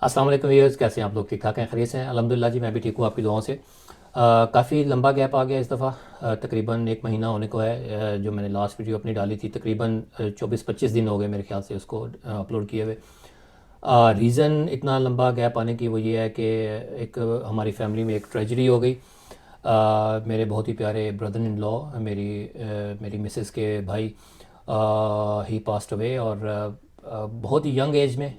अस्सलाम वालेकुम व्यूअर्स, कैसे हैं आप लोग? ठीक ठाक हैं, खैरियत से हैं? अल्हम्दुलिल्लाह जी, मैं भी ठीक हूँ आपकी दुआओं से। काफ़ी लंबा गैप आ गया इस दफ़ा। तकरीबन एक महीना होने को है। जो मैंने लास्ट वीडियो अपनी डाली थी, तकरीबन 24-25 दिन हो गए मेरे ख्याल से उसको अपलोड किए हुए। रीज़न इतना लंबा गैप आने की वो ये है कि एक हमारी फैमिली में एक ट्रेजडी हो गई। मेरे बहुत ही प्यारे ब्रदर इन लॉ, मेरी मिसेस के भाई, ही पास्ट अवे। और बहुत ही यंग एज में,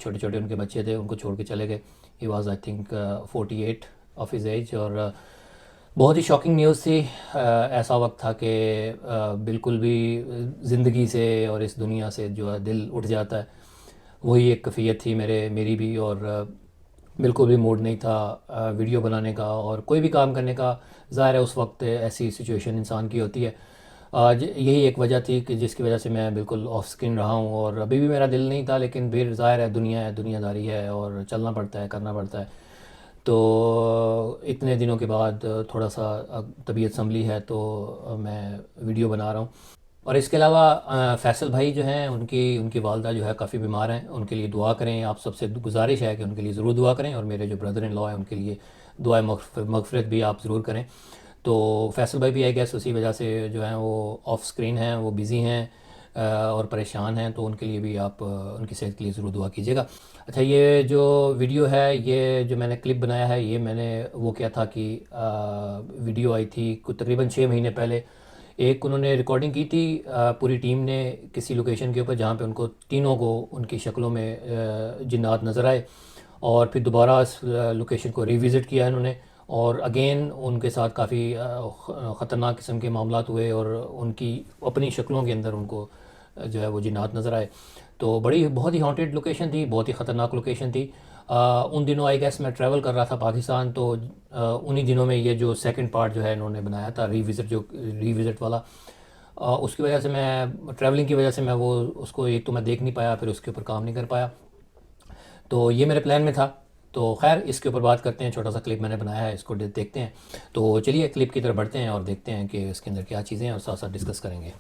छोटे छोटे उनके बच्चे थे, उनको छोड़ के चले गए। He was I think 48 of his age. और बहुत ही शॉकिंग न्यूज़ थी। ऐसा वक्त था कि बिल्कुल भी ज़िंदगी से और इस दुनिया से जो है दिल उठ जाता है। वही एक कैफियत थी मेरी भी। और बिल्कुल भी मूड नहीं था वीडियो बनाने का और कोई भी काम करने का। ज़ाहिर है उस वक्त ऐसी सिचुएशन इंसान की होती है। आज यही एक वजह थी कि जिसकी वजह से मैं बिल्कुल ऑफ स्क्रीन रहा हूँ और अभी भी मेरा दिल नहीं था, लेकिन फिर ज़ाहिर है दुनिया है, दुनियादारी है और चलना पड़ता है, करना पड़ता है। तो इतने दिनों के बाद थोड़ा सा तबीयत संभली है तो मैं वीडियो बना रहा हूँ। और इसके अलावा फैसल भाई जो हैं, उनकी उनकी वालदा जो है काफ़ी बीमार हैं। उनके लिए दुआ करें, आप सबसे गुजारिश है कि उनके लिए ज़रूर दुआ करें। और मेरे जो ब्रदर इन लॉ हैं उनके लिए दुआ मगफ़िरत भी आप ज़रूर करें। तो फैसल भाई भी आई गेस उसी वजह से जो है वो ऑफ स्क्रीन हैं, वो बिज़ी हैं और परेशान हैं। तो उनके लिए भी आप उनकी सेहत के लिए ज़रूर दुआ कीजिएगा। अच्छा, ये जो वीडियो है, ये जो मैंने क्लिप बनाया है, ये मैंने वो किया था कि वीडियो आई थी कुछ तकरीबन 6 महीने पहले। एक उन्होंने रिकॉर्डिंग की थी पूरी टीम ने किसी लोकेशन के ऊपर, जहाँ पे उनको तीनों को उनकी शक्लों में जिन्नात नज़र आए। और फिर दोबारा इस लोकेशन को रिविज़िट किया इन्होंने और अगेन उनके साथ काफ़ी ख़तरनाक किस्म के मामलात हुए और उनकी अपनी शक्लों के अंदर उनको जो है वो जिन्नात नज़र आए। तो बहुत ही हॉन्टेड लोकेशन थी, बहुत ही ख़तरनाक लोकेशन थी। उन दिनों आई गेस मैं ट्रैवल कर रहा था पाकिस्तान, तो उन्हीं दिनों में ये जो सेकंड पार्ट जो है इन्होंने बनाया था, रिविज़िट वाला। उसकी वजह से मैं ट्रैवलिंग की वजह से मैं वो उसको एक तो मैं देख नहीं पाया, फिर उसके ऊपर काम नहीं कर पाया। तो ये मेरे प्लान में था। तो खैर इसके ऊपर बात करते हैं। छोटा सा क्लिप मैंने बनाया है, इसको देखते हैं। तो चलिए क्लिप की तरफ बढ़ते हैं और देखते हैं कि इसके अंदर क्या चीज़ें हैं और साथ साथ डिस्कस करेंगे।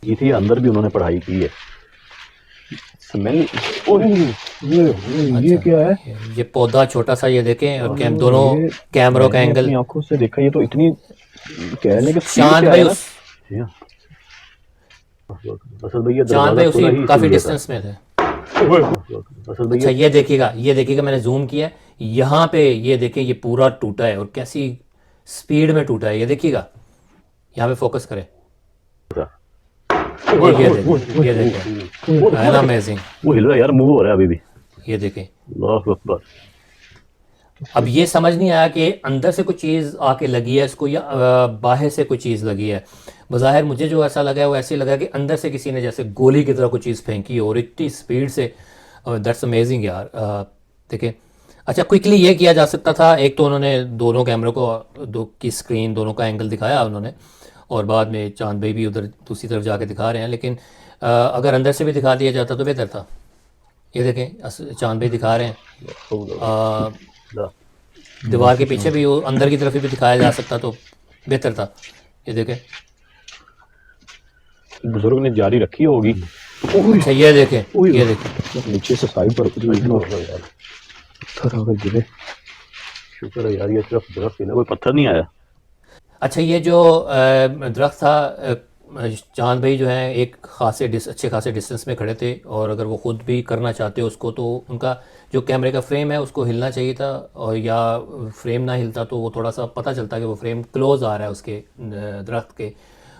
इसी अंदर भी उन्होंने पढ़ाई की है। स्मेल। ओह, ये अच्छा, क्या है? ये पौधा छोटा सा, ये देखें। और दोनों ये कैमरों का मैंने एंगल। अपनी आंखों से देखा। ये तो इतनी कहने की स्पीड चांद से भाई आया ना। उस जी हाँ। असल भैया चांद दरवाजा भाई खुला उसी ही काफ़ी इसलिए था। डिस्टेंस में थे। असल अच्छा, भैया। ये देखिएगा मैंने जूम किया। यहाँ पे ये देखें, ये पूरा टूटा है और कैसी स्पीड में टूटा है, ये देखिएगा। यहाँ पे फोकस करें। ये देखें, है ना अमेजिंग? वो हिल रहा है यार, मूव हो रहा है अभी भी। ये देखें। अल्लाह अकबर। अब ये समझ नहीं आया कि अंदर से कुछ चीज़ आके लगी है इसको या बाहर से कोई चीज़ लगी है। बज़ाहिर मुझे जो ऐसा लगा है वो ऐसे लगा कि अंदर से किसी ने जैसे गोली की तरह कोई चीज़ फेंकी हो और इतनी स्पीड से। दैट्स अमेजिंग यार। देखिए, अच्छा क्विकली ये किया जा सकता था। एक तो उन्होंने दोनों कैमरों को, दो की स्क्रीन, दोनों का एंगल दिखाया उन्होंने। और बाद में चांद भाई भी उधर दूसरी तरफ जाके दिखा रहे हैं, लेकिन अगर अंदर से भी दिखा दिया जाता तो बेहतर था। ये देखें, चांद भाई दिखा रहे हैं। दीवार के पीछे भी वो अंदर की तरफ भी दिखाया जा सकता तो बेहतर था। ये देखें। बुजुर्ग ने जारी रखी होगी। अच्छा, ये देखें, ये देखें। नीचे से साइड पर यार पत्थर अगर गिरे। शुक्र है यार, ये सिर्फ दरख्त ना, कोई पत्थर नहीं आया। अच्छा, ये जो दरख्त था, चांद भाई जो हैं एक अच्छे खासे डिस्टेंस में खड़े थे। और अगर वो ख़ुद भी करना चाहते उसको, तो उनका जो कैमरे का फ्रेम है उसको हिलना चाहिए था। और या फ्रेम ना हिलता तो वो थोड़ा सा पता चलता कि वो फ्रेम क्लोज़ आ रहा है उसके दरख्त के।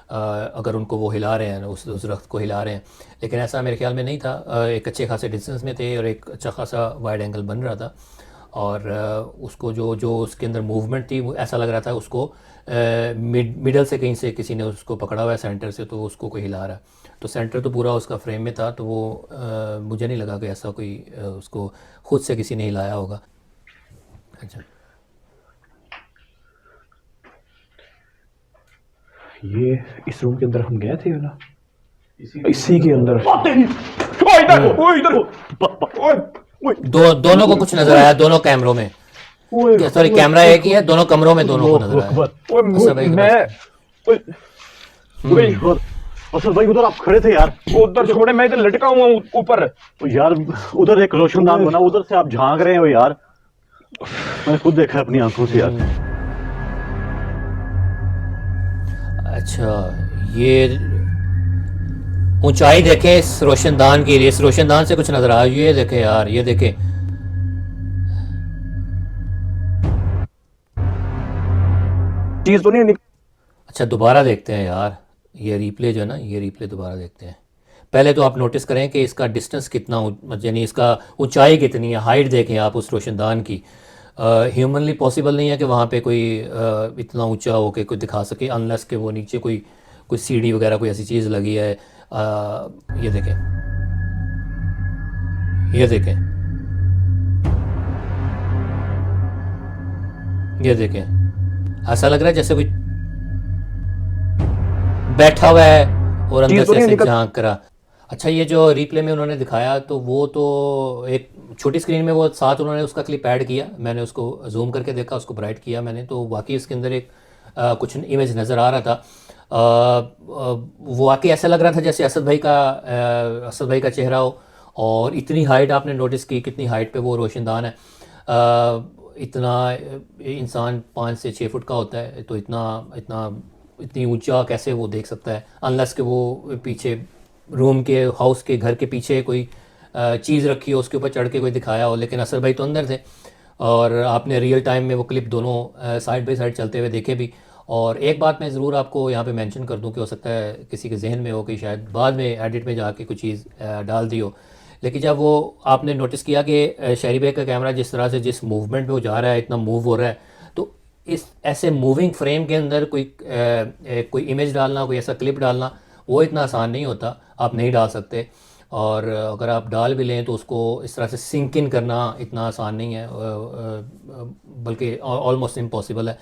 अगर उनको वो हिला रहे हैं, उस दरख्त को हिला रहे हैं। लेकिन ऐसा मेरे ख्याल में नहीं था। एक अच्छे खासे डिस्टेंस में थे और एक अच्छा खासा वाइड एंगल बन रहा था। और उसको जो जो उसके अंदर मूवमेंट थी, वो ऐसा लग रहा था उसको मिडल से कहीं से किसी ने उसको पकड़ा हुआ है, सेंटर से, तो उसको कोई हिला रहा है। तो सेंटर तो पूरा उसका फ्रेम में था, तो वो मुझे नहीं लगा कि ऐसा कोई उसको खुद से किसी ने हिलाया होगा। अच्छा, ये इस रूम के अंदर हम गए थे ना, इसी के अंदर। दोनों को कुछ नजर आया, दोनों कैमरों में। सॉरी, कैमरा एक ही है, दोनों कमरों में दोनों को नजर आया। अच्छा भाई, मैं असद भाई उधर आप खड़े थे यार। उधर छोड़े, मैं इधर लटका हुआ हूँ ऊपर। तो यार उधर एक रोशनदान बना, उधर से आप झांक रहे हो यार। मैंने खुद देखा अपनी आंखों से यार। अच्छा, ये ऊंचाई देखें इस रोशनदान की, इस रोशनदान से कुछ नजर आ, ये देखें यार, ये देखें। चीज तो नहीं अच्छा, दोबारा देखते हैं यार, ये रिप्ले जो है ना, ये रिप्ले दोबारा देखते हैं। पहले तो आप नोटिस करें कि इसका डिस्टेंस कितना, यानी इसका ऊंचाई कितनी है, हाइट देखें आप उस रोशनदान की। ह्यूमनली पॉसिबल नहीं है कि वहाँ पे कोई इतना ऊंचा हो के कोई दिखा सके, अनलेस कि वो नीचे कोई कोई सीढ़ी वगैरह कोई ऐसी चीज़ लगी है। ये देखें, ये देखें, ये देखें। ऐसा लग रहा है जैसे कोई बैठा हुआ है और अंदर चीज़ तो से नहीं ऐसे निकल। झांक करा। अच्छा, ये जो रिप्ले में उन्होंने दिखाया तो वो तो एक छोटी स्क्रीन में वो साथ उन्होंने उसका क्लिप ऐड किया, मैंने उसको जूम करके देखा, उसको ब्राइट किया मैंने, तो वाकई इसके अंदर एक कुछ इमेज नज़र आ रहा था। वो वाकई ऐसा लग रहा था जैसे असद भाई का चेहरा हो। और इतनी हाइट आपने नोटिस की, कितनी हाइट पे वो रोशनदान है। इतना इंसान 5 से 6 फुट का होता है, तो इतना इतना इतनी ऊंचा कैसे वो देख सकता है, अनलेस कि वो पीछे रूम के, हाउस के, घर के पीछे कोई चीज़ रखी हो, उसके ऊपर चढ़ के कोई दिखाया हो। लेकिन असर भाई तो अंदर थे, और आपने रियल टाइम में वो क्लिप दोनों साइड बाई साइड चलते हुए देखे भी। और एक बात मैं ज़रूर आपको यहाँ पे मेंशन कर दूँ कि हो सकता है किसी के जहन में हो कि शायद बाद में एडिट में जाके कोई चीज़ डाल दी हो, लेकिन जब वो आपने नोटिस किया कि शहरी भाई का कैमरा जिस तरह से, जिस मूवमेंट में वो जा रहा है, इतना मूव हो रहा है, तो इस ऐसे मूविंग फ्रेम के अंदर कोई इमेज डालना, कोई ऐसा क्लिप डालना, वो इतना आसान नहीं होता, आप नहीं डाल सकते। और अगर आप डाल भी लें तो उसको इस तरह से सिंक इन करना इतना आसान नहीं है, बल्कि ऑलमोस्ट इम्पॉसिबल है,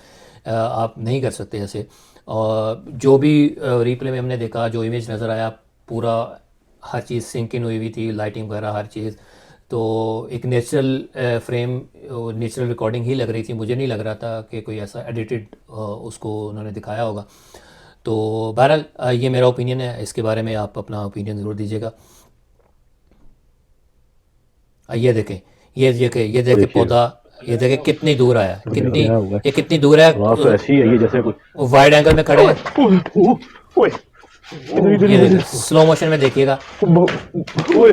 आप नहीं कर सकते ऐसे। और जो भी रिप्ले में हमने देखा, जो इमेज नज़र आया, पूरा हर चीज़ सिंक इन हुई हुई थी, लाइटिंग वगैरह हर चीज़। तो एक नेचुरल फ्रेम, नेचुरल रिकॉर्डिंग ही लग रही थी, मुझे नहीं लग रहा था कि कोई ऐसा एडिटेड उसको उन्होंने दिखाया होगा। तो बहरहाल ये मेरा ओपिनियन है, इसके बारे में आप अपना ओपिनियन ज़रूर दीजिएगा। ये देखें, ये देखें पौधा, ये देखें कितनी दूर आया, कितनी, क्या हुआ? ये कितनी दूर है। आवाज तो ऐसी है ये जैसे कुछ। वाइड एंगल में खड़े हैं, ओए, ये देखें, स्लो मोशन में देखिएगा, ओए,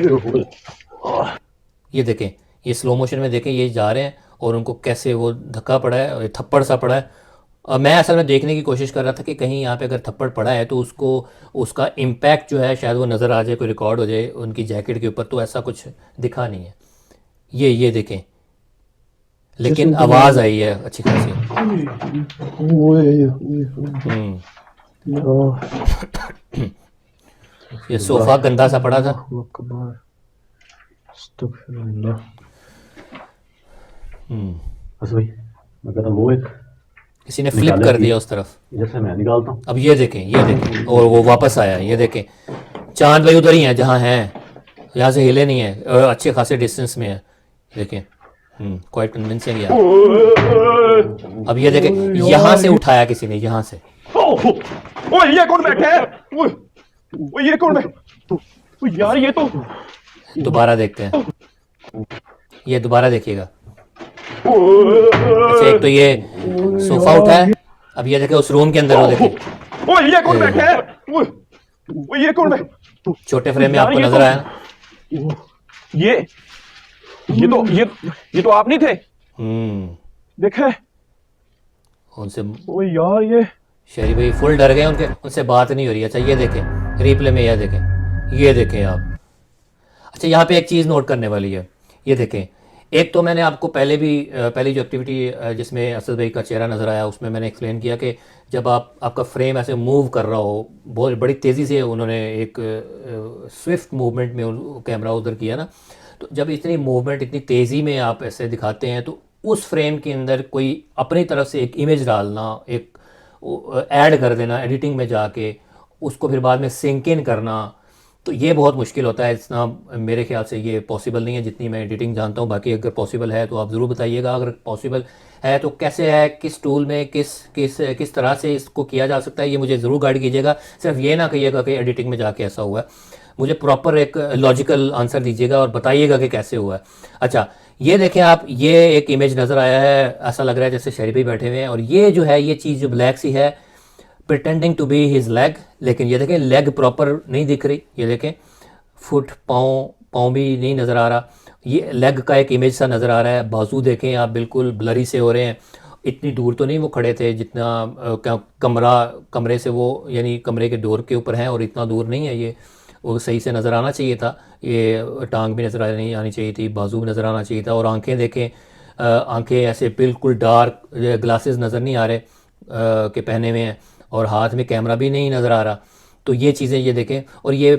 ये देखें, ये स्लो मोशन में देखें, ये जा रहे हैं और उनको कैसे वो धक्का पड़ा है, और ये थप्पड़ सा पड़ा है। और मैं असल में देखने की कोशिश कर रहा था कि कहीं यहाँ पे अगर थप्पड़ पड़ा है तो उसको, उसका इम्पैक्ट जो है शायद वो नज़र आ जाए, कोई रिकॉर्ड हो जाए उनकी जैकेट के ऊपर, तो ऐसा कुछ दिखा नहीं है। ये देखें, लेकिन आवाज़ आई है अच्छी खासी। हम्म, ये सोफ़ा गंदा सा पड़ा था। बस भाई मैं कहता हूँ वो एक किसी ने फ्लिप कर दिया उस तरफ। जैसे मैं निकालता हूँ। अब ये देखें, और वो वापस आया, ये देखें। चांद भाई उधर ही हैं जहाँ हैं, यहाँ से हिले नहीं है, और अच्छे खासे डिस्टेंस में है, देखें। क्वाइट कन्विंसिंग यार। अब ये देखें, यहाँ से उठाया किसी ने, यहाँ से। ओए, ये कौन बैठा है? ओए, ये कौन बैठा? ओए यार, ये तो दोबारा देखते हैं, ये दोबारा देखिएगा। अच्छा, एक तो ये सोफा उठा है, अब ये देखें उस रूम के अंदर, वो देखें। ओए, ये कौन बैठा है? ओए, ये कौन बैठा? छोटे फ्रेम में यार, आपको ये नजर तो- आया ना? ये तो आप नहीं थे। देखा है? उनसे ओए यार, ये शहरी भाई फुल डर गए, उनसे बात नहीं हो रही। अच्छा, ये देखें रिप्ले में, ये देखें आप। अच्छा, यहाँ पे एक चीज़ नोट करने वाली है, ये देखें। एक तो मैंने आपको पहली जो एक्टिविटी जिसमें असद भाई का चेहरा नज़र आया, उसमें मैंने एक्सप्लेन किया कि जब आपका फ्रेम ऐसे मूव कर रहा हो, बहुत बड़ी तेज़ी से उन्होंने एक स्विफ्ट मूवमेंट में कैमरा उधर किया ना, तो जब इतनी मूवमेंट, इतनी तेज़ी में आप ऐसे दिखाते हैं, तो उस फ्रेम के अंदर कोई अपनी तरफ से एक इमेज डालना, एक ऐड कर देना एडिटिंग में जाके, उसको फिर बाद में सिंक इन करना, तो ये बहुत मुश्किल होता है। इतना मेरे ख्याल से ये पॉसिबल नहीं है, जितनी मैं एडिटिंग जानता हूँ। बाकी अगर पॉसिबल है तो आप ज़रूर बताइएगा, अगर पॉसिबल है तो कैसे है, किस टूल में किस किस किस तरह से इसको किया जा सकता है, ये मुझे ज़रूर गाइड कीजिएगा। सिर्फ ये ना कहिएगा कि एडिटिंग में जाके ऐसा हुआ है, मुझे प्रॉपर एक लॉजिकल आंसर दीजिएगा और बताइएगा कि कैसे हुआ है। अच्छा ये देखें आप, ये एक इमेज नज़र आया है, ऐसा लग रहा है जैसे शरीफ भाई बैठे हुए हैं, और ये जो है ये चीज़ जो ब्लैक सी है pretending to be his leg, लेकिन ये देखें लेग प्रॉपर नहीं दिख रही, ये देखें फुट पाँव पाँव भी नहीं नज़र आ रहा, ये लेग का एक इमेज सा नज़र आ रहा है। बाजू देखें आप बिल्कुल ब्लरी से हो रहे हैं, इतनी दूर तो नहीं वो खड़े थे जितना कमरे से वो यानी कमरे के डोर के ऊपर हैं, और इतना दूर नहीं है ये, वो सही से नज़र आना चाहिए था, ये टांग भी नज़र नहीं आनी चाहिए थी, बाजू भी नज़र आना चाहिए था। और आंखें देखें, आंखें ऐसे बिल्कुल डार्क, ग्लासेस नज़र नहीं आ रहे के पहने हुए हैं, और हाथ में कैमरा भी नहीं नज़र आ रहा। तो ये चीज़ें ये देखें, और ये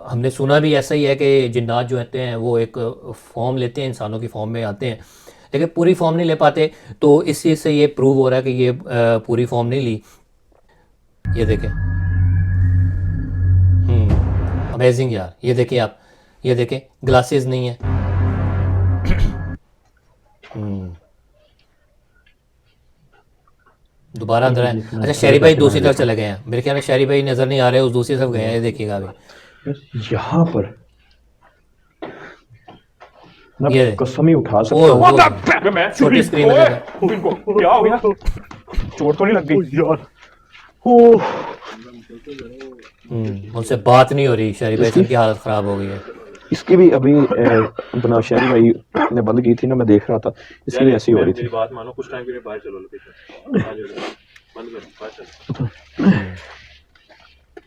हमने सुना भी ऐसा ही है कि जिन्नात जो होते हैं वो एक फॉर्म लेते हैं, इंसानों की फॉर्म में आते हैं, लेकिन पूरी फॉर्म नहीं ले पाते। तो इस चीज़ से ये प्रूव हो रहा है कि ये पूरी फॉर्म नहीं ली। ये देखें, अमेजिंग यार, ये देखें आप, ये देखें ग्लासेस नहीं है। दोबारा अंदर है। अच्छा शहरी भाई दूसरी तरफ चले गए हैं, मेरे ख्याल में शहरी भाई नज़र नहीं आ रहे, उस दूसरी तरफ गए हैं, ये देखिएगा अभी यहाँ पर ये मैं कसम ही उठा सकता ओ, हूँ। वो अबे मैं छोटी स्क्रीन में लगा। इनको क्या हो गया, चोट तो नहीं लग गई यार ओह, उनसे बात नहीं हो रही, शहरी भाई की हालत ख़राब हो गई है। इसकी भी अभी अपना शहरी भाई ने बंद की थी ना, मैं देख रहा था, इसकी भी ऐसी हो रही थी। मेरी बात मानो, कुछ टाइम के लिए बाहर चलो, लोकेशन बंद करो, बाहर चलो।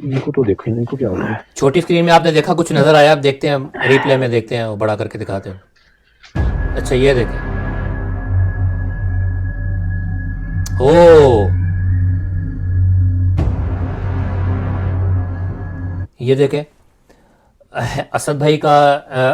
इनको तो देखो, इनको क्या हो रहा है। छोटी स्क्रीन में आपने देखा कुछ नज़र आया, आप देखते हैं रिप्ले में देखते हैं, वो बड़ा करके दिखाते हैं। अच्छा ये देखें, ओ ये देखें, असद भाई का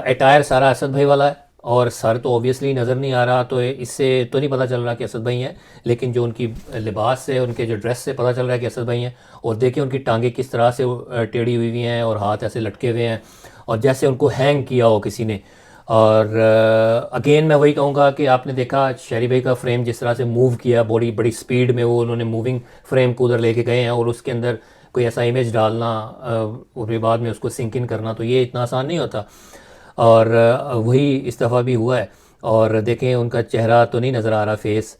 अटायर सारा असद भाई वाला है, और सर तो ऑब्वियसली नज़र नहीं आ रहा, तो इससे तो नहीं पता चल रहा कि असद भाई हैं, लेकिन जो उनकी लिबास से, उनके जो ड्रेस से पता चल रहा है कि असद भाई हैं। और देखिए उनकी टांगें किस तरह से टेढ़ी हुई हैं, और हाथ ऐसे लटके हुए हैं, और जैसे उनको हैंग किया हो किसी ने। और अगेन मैं वही कहूँगा कि आपने देखा शहरी भाई का फ्रेम जिस तरह से मूव किया, बड़ी स्पीड में वो उन्होंने मूविंग फ्रेम को उधर लेके गए हैं, और उसके अंदर कोई ऐसा इमेज डालना और फिर बाद में उसको सिंक इन करना, तो ये इतना आसान नहीं होता। और वही इस दफ़ा भी हुआ है। और देखें उनका चेहरा तो नहीं नज़र आ रहा, फेस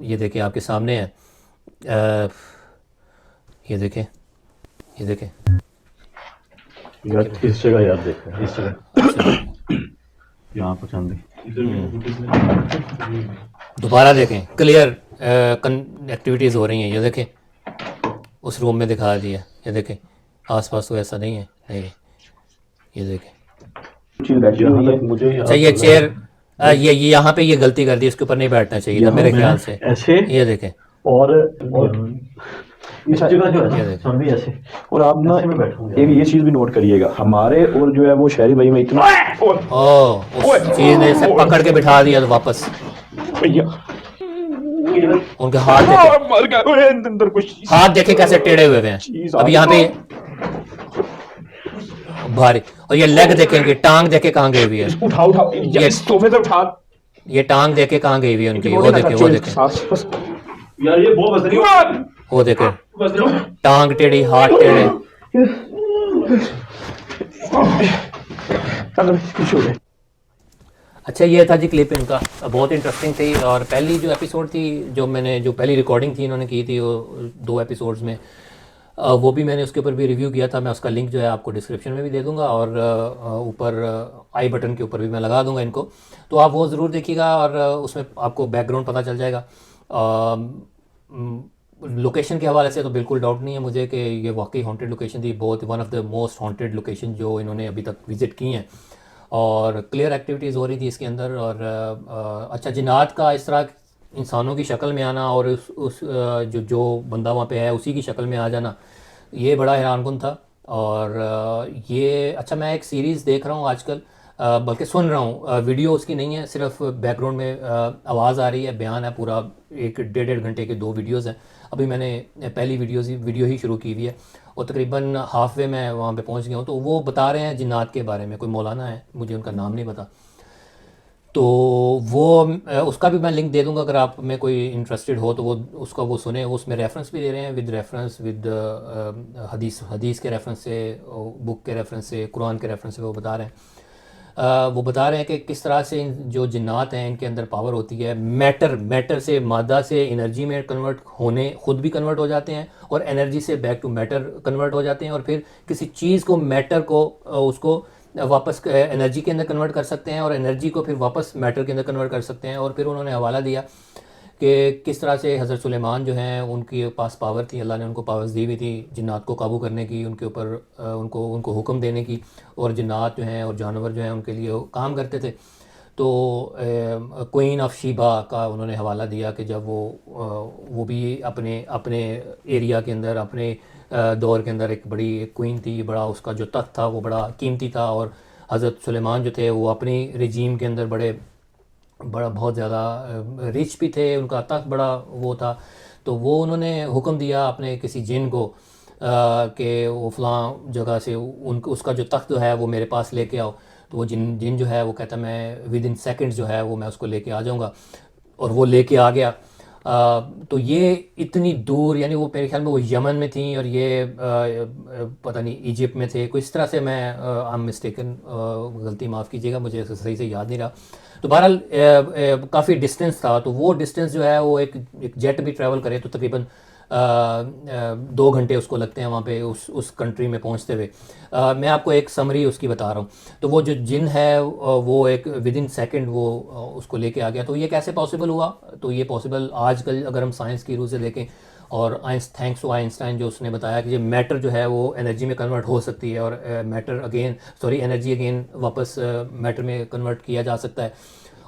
ये देखें आपके सामने है, ये देखें, ये देखें यार इस जगह यार देखो, इस जगह यहाँ पर चांदी। दोबारा देखें, क्लियर एक्टिविटीज़ हो रही हैं, ये देखें उस रूम में दिखा दिया, ये देखें आसपास तो ऐसा नहीं है, नहीं ये देखें। मुझे अच्छा ये चेयर, ये यहाँ पे ये गलती कर दी, इसके ऊपर नहीं बैठना चाहिए था मेरे ख्याल से, ऐसे, ये देखें और इस जगह जो है हम भी ऐसे। और आप ना एक ये चीज भी नोट करिएगा, हमारे और जो है वो शहरी भाई में इतना उस चीज़ ने से पकड़ के बिठा दिया तो वापस भैया उनके हाथ देखे, मर गया। ओए, अंदर कुछ हाथ देखे कैसे टेढ़े हुए हैं। चीज़ अब आ यहाँ पे भारी, और ये लेग देखे, इनकी टांग देखे कहाँ गई हुई है, उठा उठा ये सोफे से उठा, ये टांग देखे कहाँ गई हुई है उनकी, वो देखे, वो देखे, यार ये बहुत वजनी वो देखे टांग टेढ़ी, हाथ टेढ़े। अच्छा ये था जी क्लिप इनका, बहुत इंटरेस्टिंग थी। और पहली जो एपिसोड थी, जो पहली रिकॉर्डिंग थी इन्होंने की थी, वो 2 एपिसोड्स में, वो भी मैंने उसके ऊपर भी रिव्यू किया था। मैं उसका लिंक जो है आपको डिस्क्रिप्शन में भी दे दूंगा, और ऊपर आई बटन के ऊपर भी मैं लगा दूंगा इनको, तो आप वो ज़रूर देखिएगा, और उसमें आपको बैकग्राउंड पता चल जाएगा। लोकेशन के हवाले से तो बिल्कुल डाउट नहीं है मुझे कि ये वाकई हॉन्टेड लोकेशन थी, बहुत one of the most haunted location जो इन्होंने अभी तक विज़िट की हैं, और क्लियर एक्टिविटीज़ हो रही थी इसके अंदर। और अच्छा जिन्नात का इस तरह इंसानों की शक्ल में आना, और उस जो बंदा वहाँ पे है उसी की शक्ल में आ जाना, ये बड़ा हैरानकुन था। और ये अच्छा मैं एक सीरीज़ देख रहा हूँ आजकल, बल्कि सुन रहा हूँ, वीडियो उसकी नहीं है, सिर्फ बैकग्राउंड में आवाज़ आ रही है, बयान है पूरा, 1-1.5 घंटे के 2 वीडियोज़ हैं। अभी मैंने पहली वीडियो ही शुरू की हुई है, और तकरीबन हाफ वे में वहाँ पे पहुँच गया हूँ। तो वो बता रहे हैं जिन्नात के बारे में, कोई मौलाना है, मुझे उनका नाम नहीं पता, तो वो उसका भी मैं लिंक दे दूंगा, अगर आप में कोई इंटरेस्टेड हो तो वो उसका वो सुने। वो उसमें रेफरेंस भी दे रहे हैं, विद रेफरेंस, विद हदीस के रेफरेंस से, बुक के रेफरेंस से, कुरान के रेफरेंस से वो बता रहे हैं। वो बता रहे हैं कि किस तरह से जो जिन्नात हैं इनके अंदर पावर होती है, मैटर से, मादा से एनर्जी में कन्वर्ट होने, खुद भी कन्वर्ट हो जाते हैं, और एनर्जी से बैक टू मैटर कन्वर्ट हो जाते हैं, और फिर किसी चीज़ को, मैटर को, उसको वापस एनर्जी के अंदर कन्वर्ट कर सकते हैं, और एनर्जी को फिर वापस मैटर के अंदर कन्वर्ट कर सकते हैं। और फिर उन्होंने हवाला दिया कि किस तरह से हज़रत सुलेमान जो हैं उनके पास पावर थी, अल्लाह ने उनको पावर्स दी हुई थी जिन्नात को काबू करने की, उनके ऊपर उनको उनको हुक्म देने की, और जिन्नात जो हैं और जानवर जो हैं उनके लिए वो काम करते थे। तो क्वीन ऑफ शीबा का उन्होंने हवाला दिया कि जब वो भी अपने अपने एरिया के अंदर, अपने दौर के अंदर एक बड़ी क्वीन थी, बड़ा उसका जो तख्त था वो बड़ा कीमती था, और हज़रत सुलेमान जो थे वो अपनी रिजीम के अंदर बड़ा बहुत ज़्यादा रिच भी थे, उनका तख्त बड़ा वो था। तो वो उन्होंने हुक्म दिया अपने किसी जिन को कि वो फ़लाँ जगह से उसका जो तख्त जो है वो मेरे पास लेके आओ। तो वो जिन जिन जो है वो कहता मैं विद इन सेकेंड्स जो है वो मैं उसको लेके आ जाऊँगा, और वो लेके आ गया। तो ये इतनी दूर, यानी वो मेरे ख्याल में वो यमन में थी, और ये पता नहीं इजिप्ट में थे, कोई इस तरह से, मैं आई एम मिस्टेकन, गलती माफ़ कीजिएगा, मुझे सही से याद नहीं रहा। तो बहरहाल काफ़ी डिस्टेंस था। तो वो डिस्टेंस जो है वो एक जेट भी ट्रैवल करे तो तकरीबन 2 घंटे उसको लगते हैं वहाँ पे उस कंट्री में पहुँचते हुए। मैं आपको एक समरी उसकी बता रहा हूँ। तो वो जो जिन है वो एक विद इन सेकेंड वो उसको लेके आ गया। तो ये कैसे पॉसिबल हुआ? तो ये पॉसिबल आजकल अगर हम साइंस की रूह से देखें, और थैंक्स टू आइंस्टाइन जो उसने बताया कि ये मैटर जो है वो एनर्जी में कन्वर्ट हो सकती है, और एनर्जी अगेन वापस मैटर में कन्वर्ट किया जा सकता है।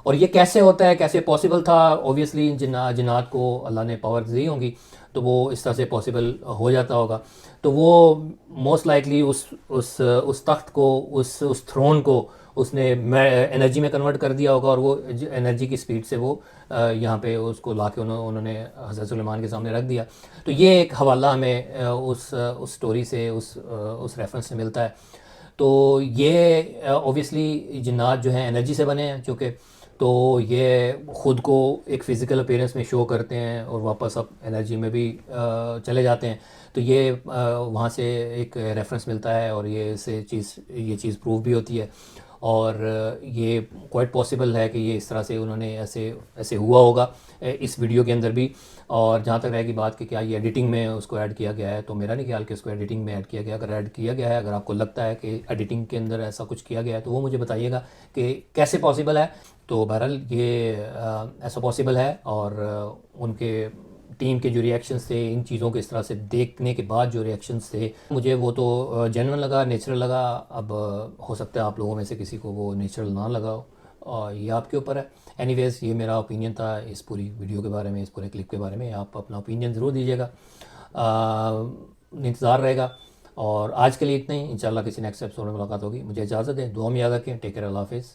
और ये कैसे होता है, कैसे पॉसिबल था? ऑब्वियसली जिन्नात को अल्लाह ने पावर दी होंगी, तो वो इस तरह से पॉसिबल हो जाता होगा। तो वो मोस्ट लाइकली उस तख्त को, उस थ्रोन को उसने एनर्जी में कन्वर्ट कर दिया होगा, और वो एनर्जी की स्पीड से वो यहाँ पे उसको ला के उन्होंने हज़रत सुलेमान के सामने रख दिया। तो ये एक हवाला हमें उस स्टोरी से, उस रेफरेंस से मिलता है। तो ये ऑब्वियसली जिन्नात जो हैं एनर्जी से बने हैं चूँकि, तो ये ख़ुद को एक फ़िज़िकल अपीयरेंस में शो करते हैं और वापस अब एनर्जी में भी चले जाते हैं। तो ये वहाँ से एक रेफरेंस मिलता है, और ये चीज़ प्रूव भी होती है, और ये क्वाइट पॉसिबल है कि ये इस तरह से उन्होंने ऐसे हुआ होगा इस वीडियो के अंदर भी। और जहाँ तक रहेगी बात कि क्या ये एडिटिंग में उसको ऐड किया गया है, तो मेरा नहीं ख्याल कि उसको एडिटिंग में ऐड किया गया। अगर ऐड किया गया है, अगर आपको लगता है कि एडिटिंग के अंदर ऐसा कुछ किया गया है, तो वो मुझे बताइएगा कि कैसे पॉसिबल है। तो बहरहाल ये ऐसा पॉसिबल है, और उनके टीम के जो रिएक्शंस थे इन चीज़ों को इस तरह से देखने के बाद, जो रिएक्शंस थे, मुझे वो तो जेन्युइन लगा, नेचुरल लगा। अब हो सकता है आप लोगों में से किसी को वो नेचुरल ना लगा हो, और ये आपके ऊपर है। एनीवेज़, ये मेरा ओपिनियन था इस पूरी वीडियो के बारे में, इस पूरे क्लिप के बारे में। आप अपना ओपिनियन ज़रूर दीजिएगा, इंतज़ार रहेगा। और आज के लिए इतना ही, इंशाल्लाह किसी नेक्स्ट एपिसोड में मुलाकात होगी। मुझे इजाज़त दें, दुआ में याद रखें। टेक केयर, अल्लाह हाफिज़।